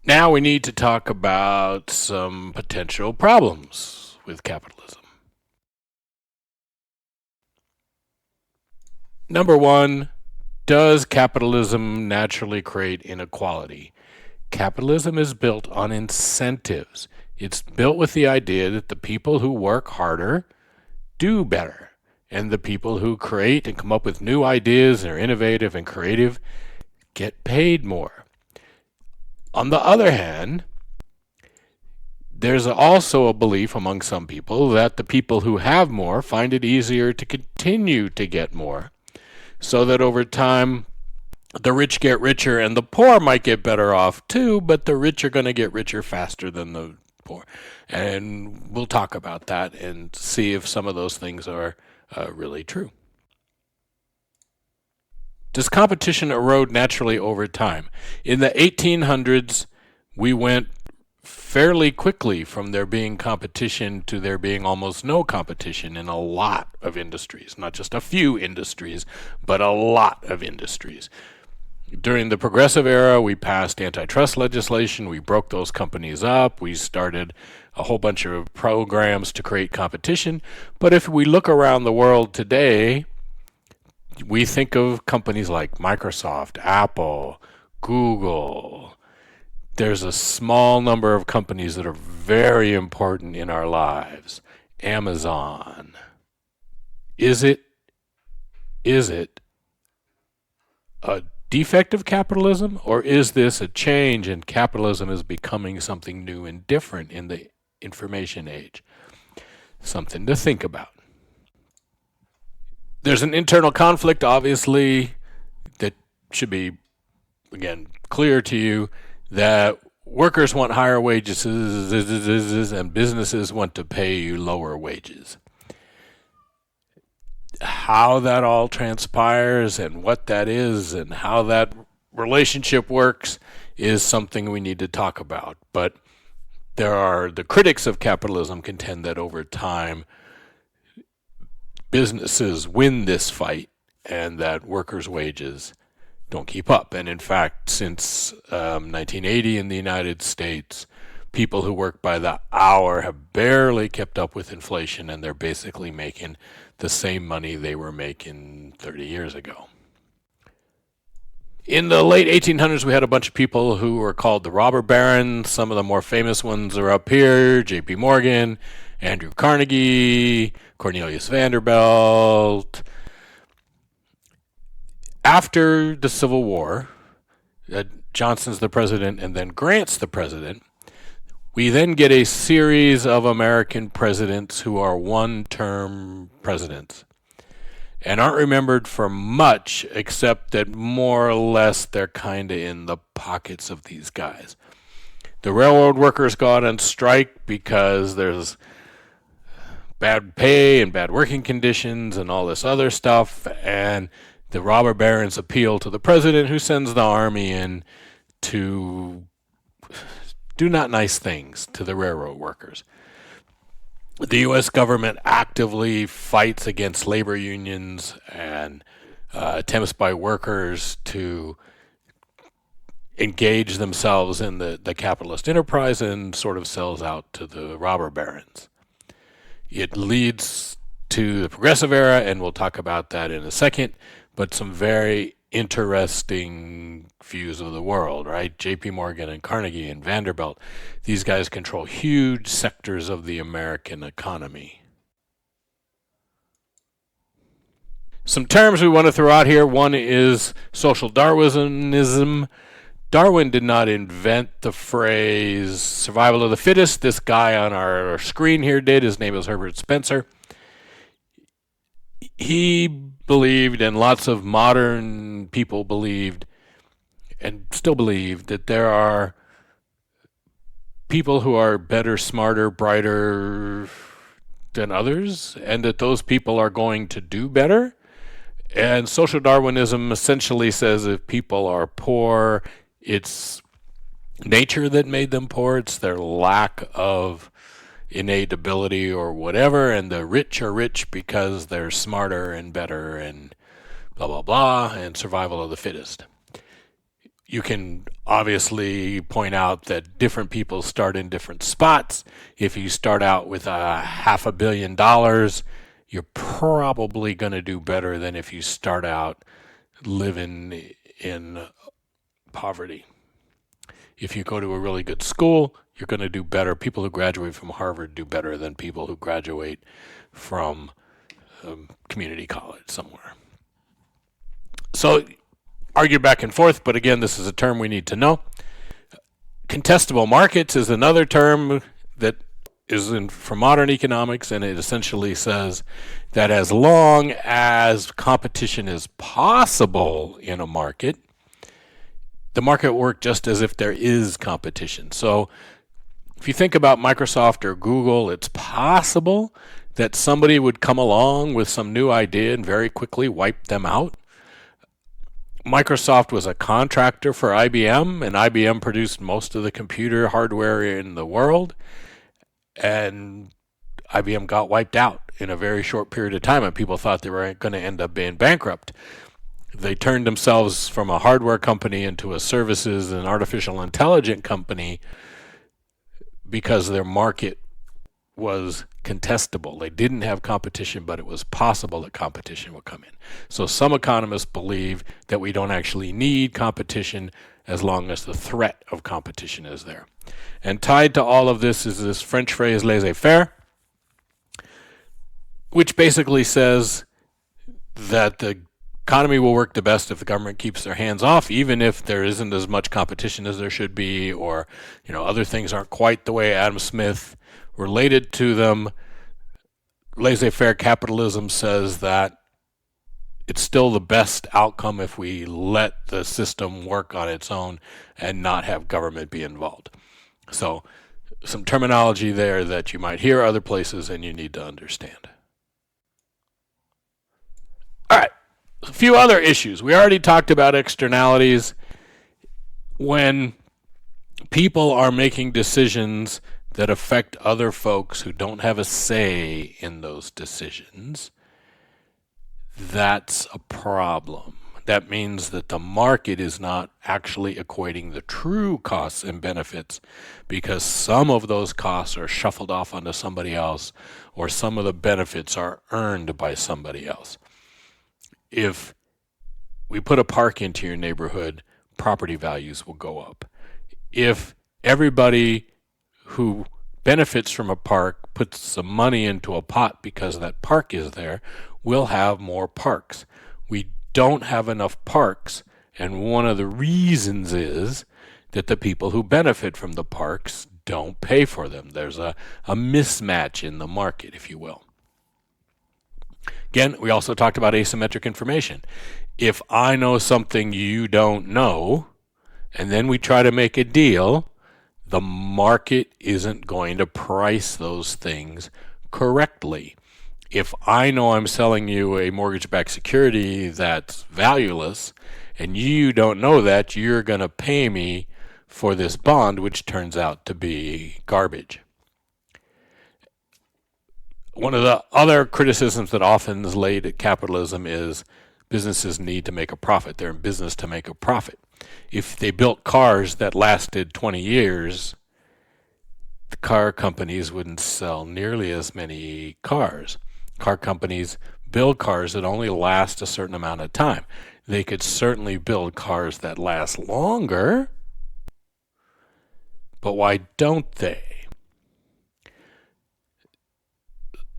Now we need to talk about some potential problems with capitalism. Number one, does capitalism naturally create inequality? Capitalism is built on incentives. It's built with the idea that the people who work harder do better, and the people who create and come up with new ideas and are innovative and creative get paid more. On the other hand, there's also a belief among some people that the people who have more find it easier to continue to get more, so that over time the rich get richer and the poor might get better off too, but the rich are going to get richer faster than the poor. And we'll talk about that and see if some of those things are really true. Does competition erode naturally over time? In the 1800s, we went fairly quickly from there being competition to there being almost no competition in a lot of industries, not just a few industries, but a lot of industries. During the progressive era, we passed antitrust legislation. We broke those companies up. We started a whole bunch of programs to create competition. But if we look around the world today, we think of companies like Microsoft, Apple, Google. There's a small number of companies that are very important in our lives. Amazon. Is it a defect of capitalism, or is this a change and capitalism is becoming something new and different in the information age? Something to think about. There's an internal conflict, obviously, that should be, again, clear to you, that workers want higher wages and businesses want to pay you lower wages. How that all transpires and what that is and how that relationship works is something we need to talk about. But the critics of capitalism contend that over time businesses win this fight and that workers' wages don't keep up. And in fact, since 1980 in the United States, people who work by the hour have barely kept up with inflation, and they're basically making the same money they were making 30 years ago. In the late 1800s, we had a bunch of people who were called the robber barons. Some of the more famous ones are up here: J.P. Morgan, Andrew Carnegie, Cornelius Vanderbilt. After the Civil War, Johnson's the president and then Grant's the president. We then get a series of American presidents who are one-term presidents and aren't remembered for much, except that more or less they're kind of in the pockets of these guys. The railroad workers go out on strike because there's bad pay and bad working conditions and all this other stuff, and the robber barons appeal to the president, who sends the army in to do not nice things to the railroad workers. The U.S. government actively fights against labor unions and attempts by workers to engage themselves in the capitalist enterprise and sort of sells out to the robber barons. It leads to the progressive era, and we'll talk about that in a second, but some very interesting views of the world, right? J.P. Morgan and Carnegie and Vanderbilt, these guys control huge sectors of the American economy. Some terms we want to throw out here. One is social Darwinism. Darwin did not invent the phrase survival of the fittest. This guy on our screen here did. His name is Herbert Spencer. He believed, and lots of modern people believed, and still believe, that there are people who are better, smarter, brighter than others, and that those people are going to do better. And social Darwinism essentially says if people are poor, it's nature that made them poor. It's their lack of innate ability or whatever, and the rich are rich because they're smarter and better and blah, blah, blah, and survival of the fittest. You can obviously point out that different people start in different spots. If you start out with $500 million, you're probably going to do better than if you start out living in poverty. If you go to a really good school, you're going to do better. People who graduate from Harvard do better than people who graduate from community college somewhere. So argue back and forth, but again, this is a term we need to know. Contestable markets is another term that is from modern economics, and it essentially says that as long as competition is possible in a market, the market works just as if there is competition. So if you think about Microsoft or Google, it's possible that somebody would come along with some new idea and very quickly wipe them out. Microsoft was a contractor for IBM, and IBM produced most of the computer hardware in the world, and IBM got wiped out in a very short period of time, and people thought they were going to end up being bankrupt. They turned themselves from a hardware company into a services and artificial intelligence company because their market was contestable. They didn't have competition, but it was possible that competition would come in. So some economists believe that we don't actually need competition as long as the threat of competition is there. And tied to all of this is this French phrase laissez-faire, which basically says that the economy will work the best if the government keeps their hands off, even if there isn't as much competition as there should be, or other things aren't quite the way Adam Smith related to them. Laissez-faire capitalism says that it's still the best outcome if we let the system work on its own and not have government be involved. So some terminology there that you might hear other places and you need to understand. All right, a few other issues. We already talked about externalities. When people are making decisions that affect other folks who don't have a say in those decisions, that's a problem. That means that the market is not actually equating the true costs and benefits, because some of those costs are shuffled off onto somebody else, or some of the benefits are earned by somebody else. If we put a park into your neighborhood, property values will go up. If everybody who benefits from a park puts some money into a pot because that park is there, we'll have more parks. We don't have enough parks, and one of the reasons is that the people who benefit from the parks don't pay for them. There's a mismatch in the market, if you will. Again, we also talked about asymmetric information. If I know something you don't know, and then we try to make a deal, the market isn't going to price those things correctly. If I know I'm selling you a mortgage-backed security that's valueless, and you don't know that, you're going to pay me for this bond, which turns out to be garbage. One of the other criticisms that often is laid at capitalism is businesses need to make a profit. They're in business to make a profit. If they built cars that lasted 20 years, the car companies wouldn't sell nearly as many cars. Car companies build cars that only last a certain amount of time. They could certainly build cars that last longer, but why don't they?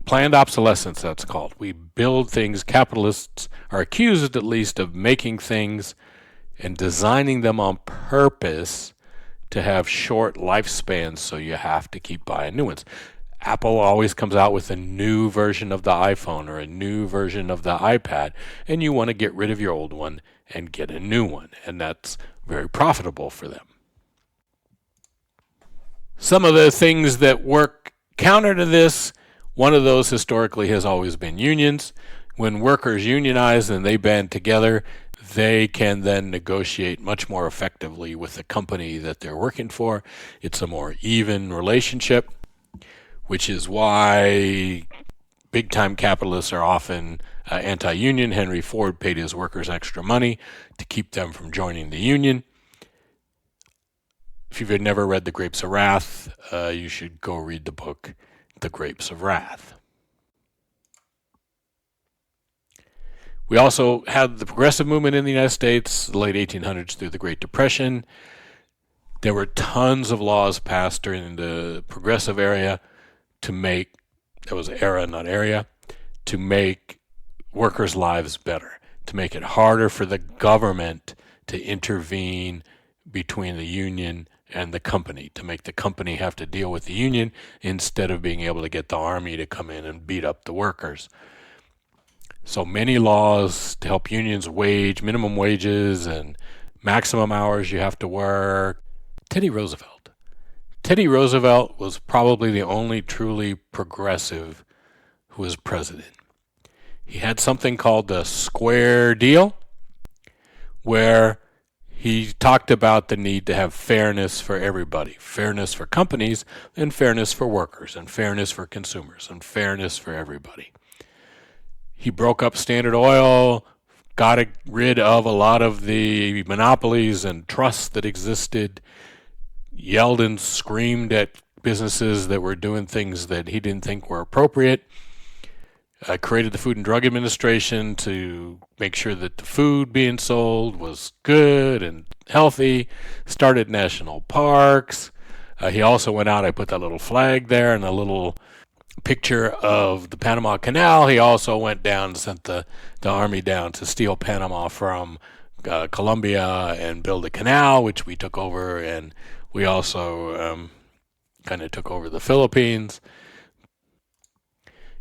Planned obsolescence, that's called. We build things. Capitalists are accused, at least, of making things and designing them on purpose to have short lifespans, so you have to keep buying new ones. Apple always comes out with a new version of the iPhone or a new version of the iPad, and you want to get rid of your old one and get a new one, and that's very profitable for them. Some of the things that work counter to this, one of those historically has always been unions. When workers unionize and they band together, they can then negotiate much more effectively with the company that they're working for. It's a more even relationship, which is why big-time capitalists are often anti-union. Henry Ford paid his workers extra money to keep them from joining the union. If you've never read The Grapes of Wrath, you should go read the book The Grapes of Wrath. We also had the progressive movement in the United States, the late 1800s through the Great Depression. There were tons of laws passed during the progressive era to make, that was era, not area, to make workers' lives better, to make it harder for the government to intervene between the union and the company, to make the company have to deal with the union instead of being able to get the army to come in and beat up the workers. So many laws to help unions wage minimum wages and maximum hours you have to work. Teddy Roosevelt. Teddy Roosevelt was probably the only truly progressive who was president. He had something called the Square Deal, where he talked about the need to have fairness for everybody, fairness for companies, and fairness for workers, and fairness for consumers, and fairness for everybody. He broke up Standard Oil, got rid of a lot of the monopolies and trusts that existed, yelled and screamed at businesses that were doing things that he didn't think were appropriate, created the Food and Drug Administration to make sure that the food being sold was good and healthy, started national parks. He also went out, I put that little flag there and a little picture of the Panama Canal. He also went down and sent the army down to steal Panama from Colombia and build a canal, which we took over, and we also kind of took over the Philippines.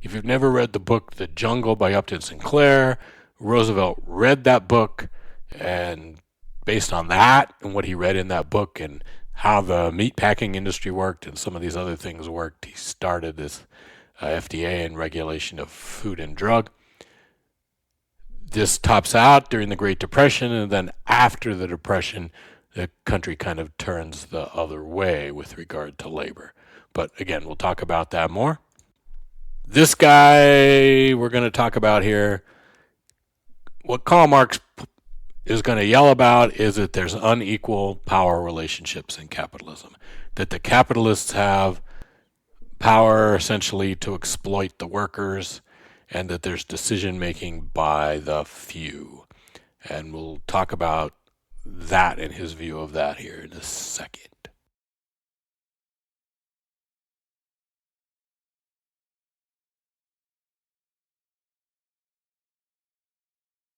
If you've never read the book The Jungle by Upton Sinclair, Roosevelt read that book, and based on that and what he read in that book and how the meatpacking industry worked and some of these other things worked, he started this FDA and regulation of food and drug. This tops out during the Great Depression, and then after the Depression, the country kind of turns the other way with regard to labor. But again, we'll talk about that more. This guy we're going to talk about here, what Karl Marx is going to yell about is that there's unequal power relationships in capitalism, that the capitalists have power essentially to exploit the workers, and that there's decision making by the few. And we'll talk about that and his view of that here in a second.